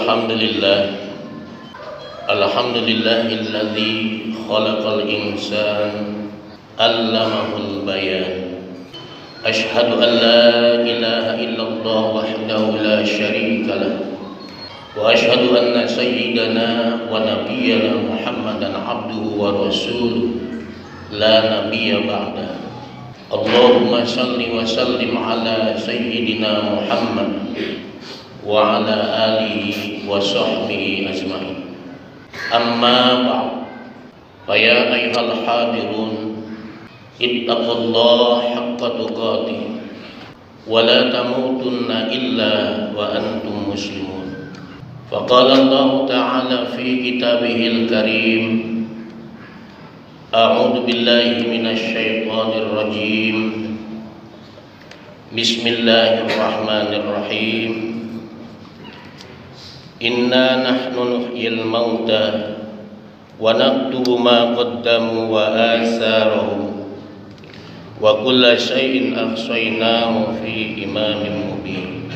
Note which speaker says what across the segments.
Speaker 1: Alhamdulillah, alhamdulillahilladzi khalaqal insan, 'allamahul bayan. Asyhadu an la ilaha illallah wahdahu la syarika lah, wa asyhadu anna sayyidana wa nabiyyana Muhammadan abduhu wa rasuluh, la nabiyya ba'dah. Allahumma salli wa sallim ala sayyidina Muhammad wa ala alihi wa sahbihi ajma'in. Amma ba'd. Fa ya ayyuhal hadirun, ittaqullaha haqqa tuqatih wa la tamutunna illa wa antum muslimun. Fa qala Allah ta'ala fi kitabihil karim, a'udzu billahi minasy syaithanir rajim. Bismillahirrahmanirrahim. Inna nahnu nuhyil mauta wa naktubu ma qaddamu wa atharahum wa kulla syai'in ahsaynahu fi imamin mubin.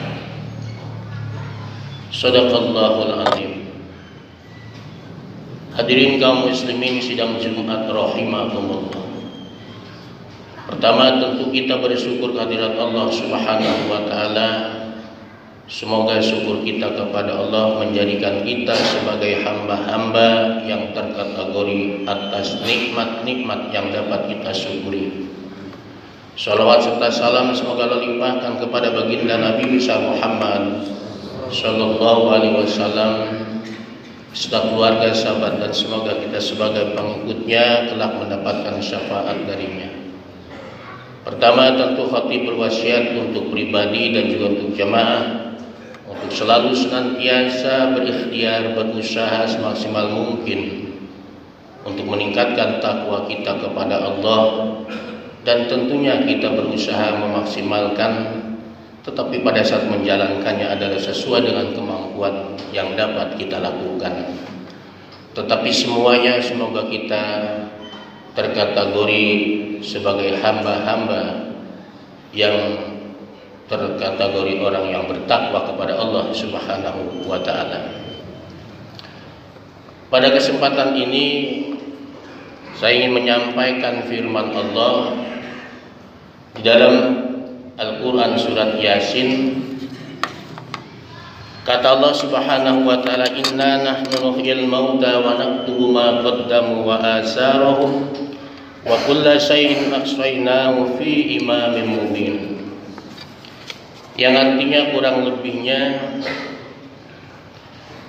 Speaker 1: Shadaqallahul azim. Hadirin kaum muslimin sidang Jumat rahimakumullah. Pertama tentu kita bersyukur kehadirat Allah Subhanahu wa taala. Semoga syukur kita kepada Allah menjadikan kita sebagai hamba-hamba yang terkategori atas nikmat-nikmat yang dapat kita syukuri. Salawat serta salam semoga limpahkan kepada baginda Nabi besar Muhammad sallallahu alaihi wasallam, serta keluarga, sahabat, dan semoga kita sebagai pengikutnya kelak mendapatkan syafaat darinya. Pertama tentu khatib berwasiat untuk pribadi dan juga untuk jamaah untuk selalu senantiasa berikhtiar, berusaha semaksimal mungkin untuk meningkatkan takwa kita kepada Allah, dan tentunya kita berusaha memaksimalkan, tetapi pada saat menjalankannya adalah sesuai dengan kemampuan yang dapat kita lakukan. Tetapi semuanya semoga kita terkategori sebagai hamba-hamba yang terkategori orang yang bertakwa kepada Allah Subhanahu wa taala. Pada kesempatan ini saya ingin menyampaikan firman Allah di dalam Al-Qur'an surat Yasin. Kata Allah Subhanahu wa taala, "Inna nahnu nuhyil mauta wa naktubu ma qaddamu wa atharahum wa kulla syai'in ahsaynahu fi imamin mubin." Yang artinya kurang lebihnya,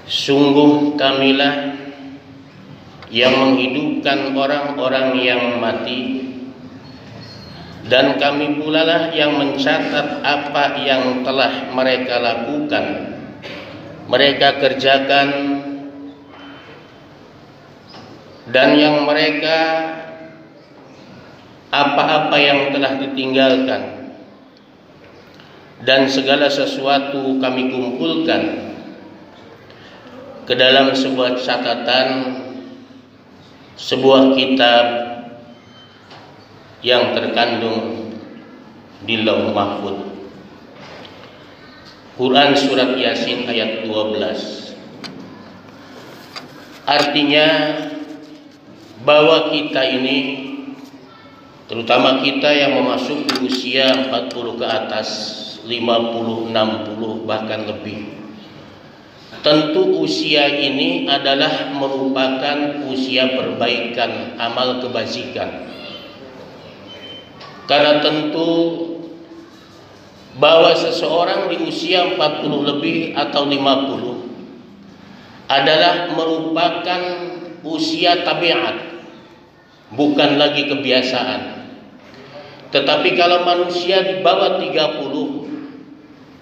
Speaker 1: sungguh kamilah yang menghidupkan orang-orang yang mati, dan kami pula lah yang mencatat apa yang telah mereka lakukan, mereka kerjakan, dan yang mereka apa-apa yang telah ditinggalkan, dan segala sesuatu kami kumpulkan ke dalam sebuah catatan, sebuah kitab yang terkandung di Lauh Mahfuz. Quran surat Yasin ayat 12. Artinya bahwa kita ini, terutama kita yang memasuki usia 40 ke atas, 50, 60, bahkan lebih, tentu usia ini adalah merupakan usia perbaikan amal kebajikan. Karena tentu bahwa seseorang di usia 40 lebih atau 50 adalah merupakan usia tabiat, bukan lagi kebiasaan. Tetapi kalau manusia di bawah 30,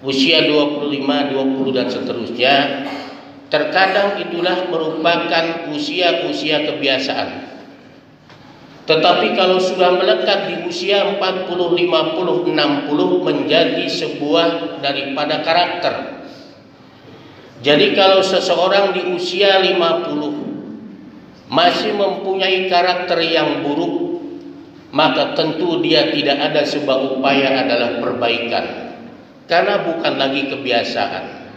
Speaker 1: usia 25, 20 dan seterusnya, terkadang itulah merupakan usia-usia kebiasaan. Tetapi kalau sudah melekat di usia 40, 50, 60 menjadi sebuah daripada karakter. Jadi kalau seseorang di usia 50 masih mempunyai karakter yang buruk, maka tentu dia tidak ada sebuah upaya adalah perbaikan, karena bukan lagi kebiasaan.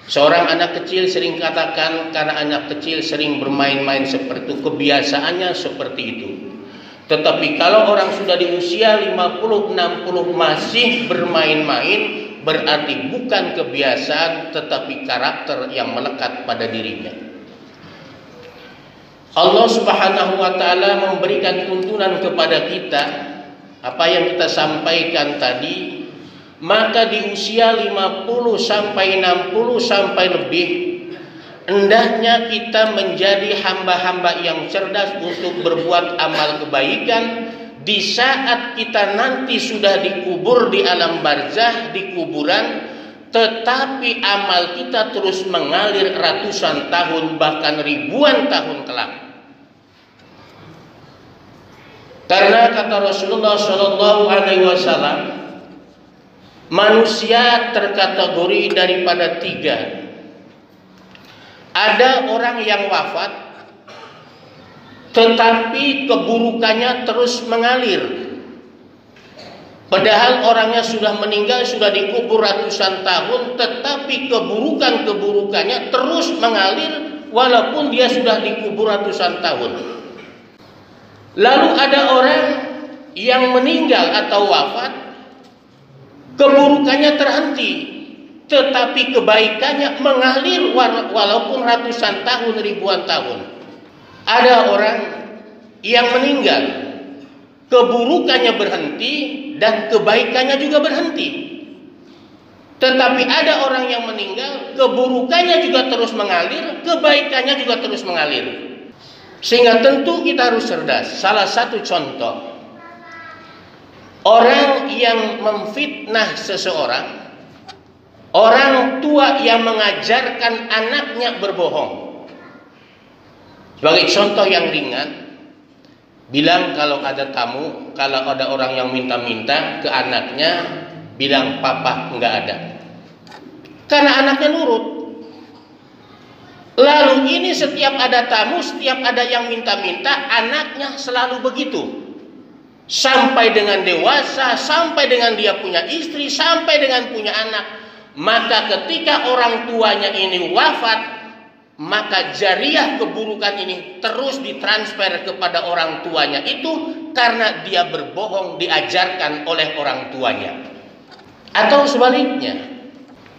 Speaker 1: Seorang anak kecil sering katakan karena anak kecil sering bermain-main seperti itu, kebiasaannya seperti itu. Tetapi kalau orang sudah di usia 50-60 masih bermain-main, berarti bukan kebiasaan tetapi karakter yang melekat pada dirinya. Allah Subhanahu wa taala memberikan tuntunan kepada kita apa yang kita sampaikan tadi. Maka di usia 50 sampai 60 sampai lebih, hendaknya kita menjadi hamba-hamba yang cerdas untuk berbuat amal kebaikan. Di saat kita nanti sudah dikubur di alam barzah, di kuburan, tetapi amal kita terus mengalir ratusan tahun bahkan ribuan tahun kelak. Karena kata Rasulullah Shallallahu Alaihi Wasallam, manusia terkategori daripada 3. Ada orang yang wafat, tetapi keburukannya terus mengalir. Padahal orangnya sudah meninggal, sudah dikubur ratusan tahun, tetapi keburukannya terus mengalir walaupun dia sudah dikubur ratusan tahun. Lalu ada orang yang meninggal atau wafat, keburukannya terhenti, tetapi kebaikannya mengalir walaupun ratusan tahun, ribuan tahun. Ada orang yang meninggal, keburukannya berhenti dan kebaikannya juga berhenti. Tetapi ada orang yang meninggal, keburukannya juga terus mengalir, kebaikannya juga terus mengalir. Sehingga tentu kita harus cerdas. Salah satu contoh, orang yang memfitnah seseorang, orang tua yang mengajarkan anaknya berbohong. Sebagai contoh yang ringan, bilang kalau ada tamu, kalau ada orang yang minta-minta ke anaknya, bilang papa nggak ada. Karena anaknya nurut. Lalu ini setiap ada tamu, setiap ada yang minta-minta, anaknya selalu begitu. Sampai dengan dewasa, sampai dengan dia punya istri, sampai dengan punya anak. Maka ketika orang tuanya ini wafat, maka jariah keburukan ini terus ditransfer kepada orang tuanya itu karena dia berbohong diajarkan oleh orang tuanya. Atau sebaliknya,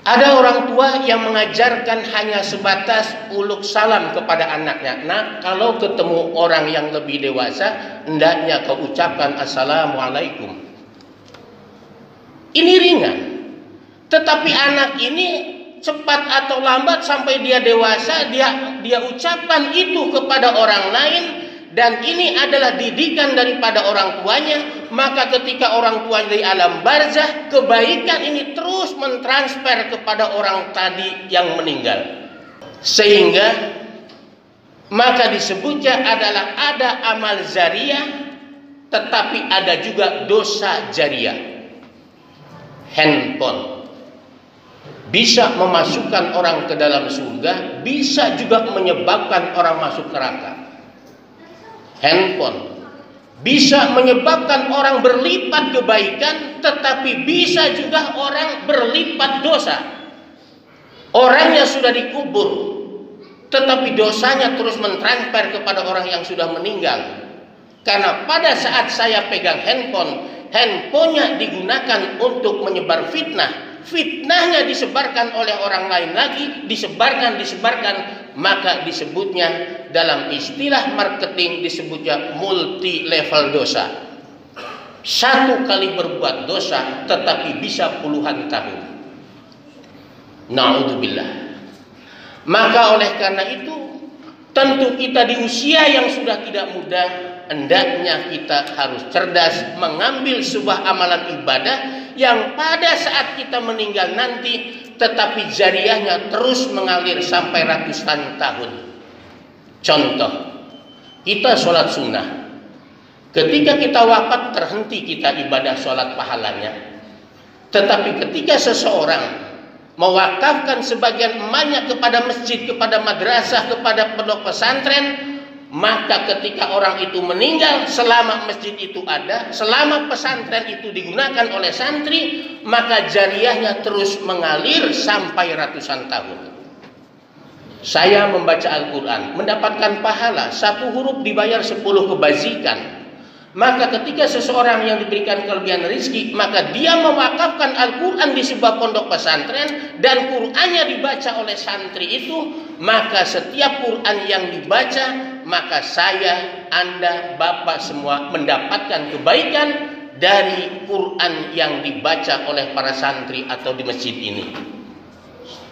Speaker 1: ada orang tua yang mengajarkan hanya sebatas uluk salam kepada anaknya. Nah, kalau ketemu orang yang lebih dewasa, hendaknya kau ucapkan assalamualaikum. Ini ringan. Tetapi anak ini cepat atau lambat sampai dia dewasa, dia ucapkan itu kepada orang lain, dan ini adalah didikan daripada orang tuanya. Maka ketika orang tua di alam barzah, kebaikan ini terus mentransfer kepada orang tadi yang meninggal. Sehingga maka disebutnya adalah ada amal jariah, tetapi ada juga dosa jariah. Handphone bisa memasukkan orang ke dalam surga, bisa juga menyebabkan orang masuk neraka. Handphone bisa menyebabkan orang berlipat kebaikan, tetapi bisa juga orang berlipat dosa. Orangnya sudah dikubur, tetapi dosanya terus mentransfer kepada orang yang sudah meninggal. Karena pada saat saya pegang handphonenya digunakan untuk menyebar fitnah. Fitnahnya disebarkan oleh orang lain lagi, disebarkan, maka disebutnya dalam istilah marketing disebutnya multi level dosa. Satu kali berbuat dosa tetapi bisa puluhan tahun. Na'udzubillah. Maka oleh karena itu, tentu kita di usia yang sudah tidak muda, hendaknya kita harus cerdas mengambil sebuah amalan ibadah yang pada saat kita meninggal nanti tetapi jariahnya terus mengalir sampai ratusan tahun. Contoh, kita sholat sunnah. Ketika kita wafat terhenti kita ibadah sholat pahalanya. Tetapi ketika seseorang mewakafkan sebagian emasnya kepada masjid, kepada madrasah, kepada pondok pesantren, maka ketika orang itu meninggal, selama masjid itu ada, selama pesantren itu digunakan oleh santri, maka jariahnya terus mengalir sampai ratusan tahun. Saya membaca Al-Quran, mendapatkan pahala, 1 huruf dibayar 10 kebajikan. Maka ketika seseorang yang diberikan kelebihan rezeki, maka dia mewakafkan Al-Quran di sebuah pondok pesantren dan Qurannya dibaca oleh santri itu, maka setiap Quran yang dibaca, maka saya, Anda, Bapak semua mendapatkan kebaikan dari Quran yang dibaca oleh para santri atau di masjid ini,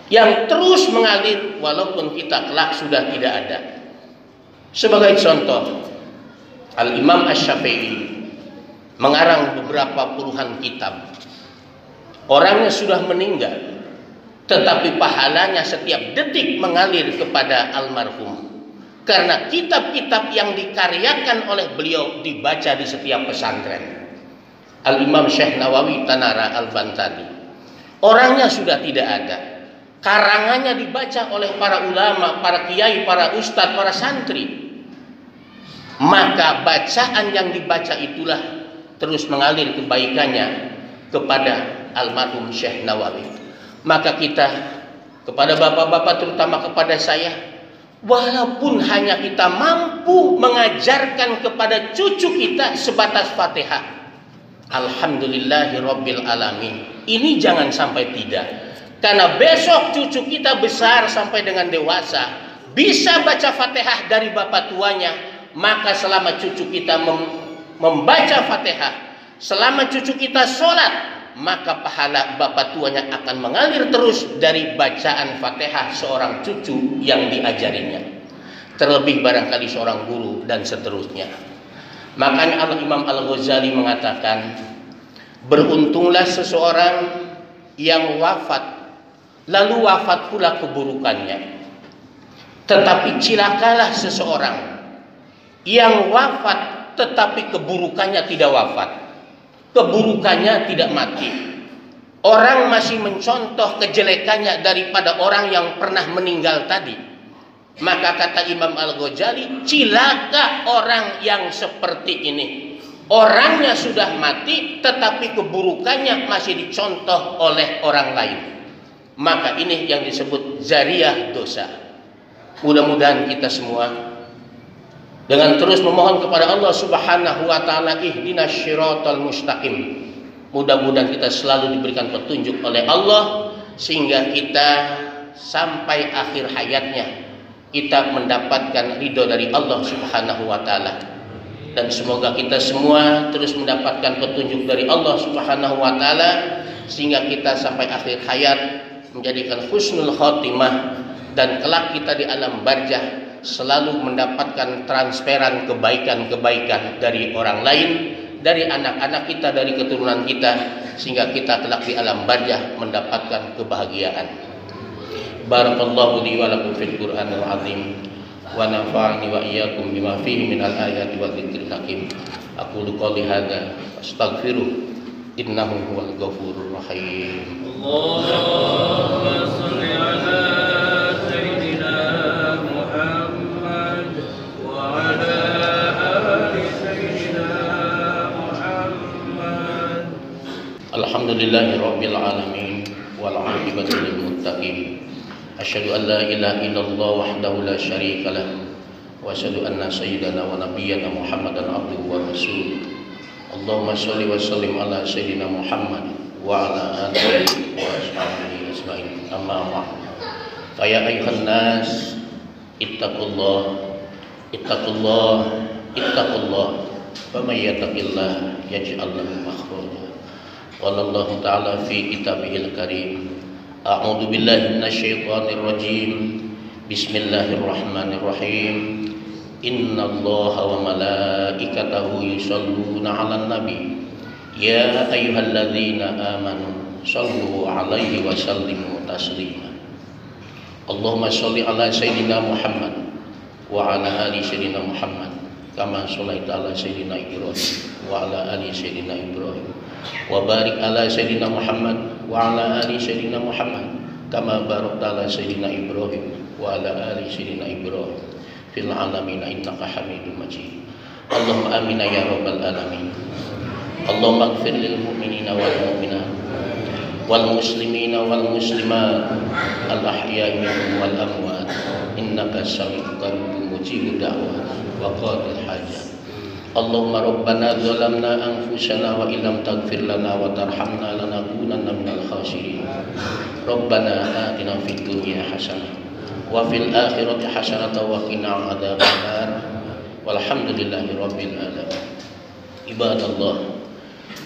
Speaker 1: yang terus mengalir walaupun kita kelak sudah tidak ada. Sebagai contoh, Al-Imam Asy-Syafi'i mengarang beberapa puluhan kitab. Orangnya sudah meninggal, tetapi pahalanya setiap detik mengalir kepada almarhum, karena kitab-kitab yang dikaryakan oleh beliau dibaca di setiap pesantren. Al-Imam Syekh Nawawi Tanara Al-Bantani, orangnya sudah tidak ada, karangannya dibaca oleh para ulama, para kiai, para ustadz, para santri. Maka bacaan yang dibaca itulah terus mengalir kebaikannya kepada almarhum Syekh Nawawi. Maka kita, kepada bapak-bapak, terutama kepada saya, walaupun hanya kita mampu mengajarkan kepada cucu kita sebatas Fatihah, alhamdulillahirabbil alamin, ini jangan sampai tidak. Karena besok cucu kita besar sampai dengan dewasa bisa baca Fatihah dari bapak tuanya, maka selama cucu kita membaca Fatihah, selama cucu kita sholat, maka pahala bapak tuanya akan mengalir terus dari bacaan Fatihah seorang cucu yang diajarinya. Terlebih barangkali seorang guru dan seterusnya. Makanya Al-Imam Al-Ghazali mengatakan, beruntunglah seseorang yang wafat, lalu wafat pula keburukannya. Tetapi cilakalah seseorang yang wafat tetapi keburukannya tidak wafat, keburukannya tidak mati. Orang masih mencontoh kejelekannya daripada orang yang pernah meninggal tadi. Maka kata Imam Al-Ghazali, cilaka orang yang seperti ini. Orangnya sudah mati tetapi keburukannya masih dicontoh oleh orang lain. Maka ini yang disebut zariyah dosa. Mudah-mudahan kita semua dengan terus memohon kepada Allah Subhanahu wa taala, ihdinas syiratal mustaqim. Mudah-mudahan kita selalu diberikan petunjuk oleh Allah sehingga kita sampai akhir hayatnya kita mendapatkan ridho dari Allah Subhanahu wa taala. Dan semoga kita semua terus mendapatkan petunjuk dari Allah Subhanahu wa taala sehingga kita sampai akhir hayat menjadikan husnul khotimah, dan kelak kita di alam barzah selalu mendapatkan transferan kebaikan-kebaikan dari orang lain, dari anak-anak kita, dari keturunan kita, sehingga kita kelak di alam barzah mendapatkan kebahagiaan. Barakallahu li wa lakum fil Qur'anil azim wa nafa'ani wa iyyakum bima fihi minal ayati wa dzikril hakim. Aqulu qouli hadza astaghfiruh innahu huwal ghafurur rahim. Allahumma shalli ala Alhamdulillahirabbil alamin wal 'aqibatu lil muttaqin. Asyhadu an la ilaha illallah wahdahu la syarika lah wa asyhadu anna sayyidana wa nabiyyana Muhammadan abduhu wa rasuluh. Allahumma shalli wa sallim ala sayyidina Muhammad wa ala alihi wa ashabihi ajmain. Amma ba'd. Fa ya ayyuhan nas ittaqullah fa may yattaqillah yaj'al lahu makhraja. Wallahu ta'ala fi kitabihil karim. A'udzu billahi minasyaitonir rajim. Bismillahirrahmanirrahim. Innallaha wa malaikatahu yusholluna 'alan nabi. Ya ayyuhalladzina amanu shallu 'alaihi wa sallimu taslima. Allahumma shalli 'ala sayyidina Muhammad wa 'ala ali sayyidina Muhammad kama shallaita 'ala sayyidina Ibrahim wa 'ala ali sayyidina Ibrahim. Wa barik ala sayyidina Muhammad wa ala ali sayyidina Muhammad kama barakta ala sayyidina Ibrahim wa ala ali sayyidina Ibrahim fil alamin innaka Hamidum Majid. Allahumma amin ya rabbal alamin. Allahumma ighfir lil mu'minina wal mu'minat wal muslimina wal muslimat al ahya'i minhum wal amwat innaka sami'un qaribun mujibud da'wah wa qadil hajat. Allahumma rabbana zalamna anfusana wa illam taghfir lana wa tarhamna lanakunanna minal khasirin. Rabbana atina fid dunya hasanah wa fil akhirati hasanah wa qina adzabannar. Walhamdulillahi rabbil alamin. Ibadallah,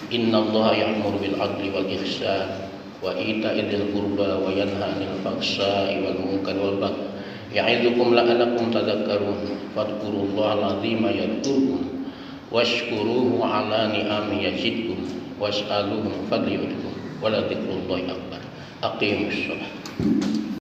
Speaker 1: innallaha ya'muru bil 'adli wal ihsan wa ita'i dzil qurba wa yanha 'anil fahsya'i wal munkari wal baghi ya'idzukum la'allakum tadhakkarun. Fadhkurullahal 'azima yadhkurkum washkuruhu 'ala ni'amihi yazidkum was'aluhu min fadlihi wa la dzikrullahi akbar. Aqimus shalah.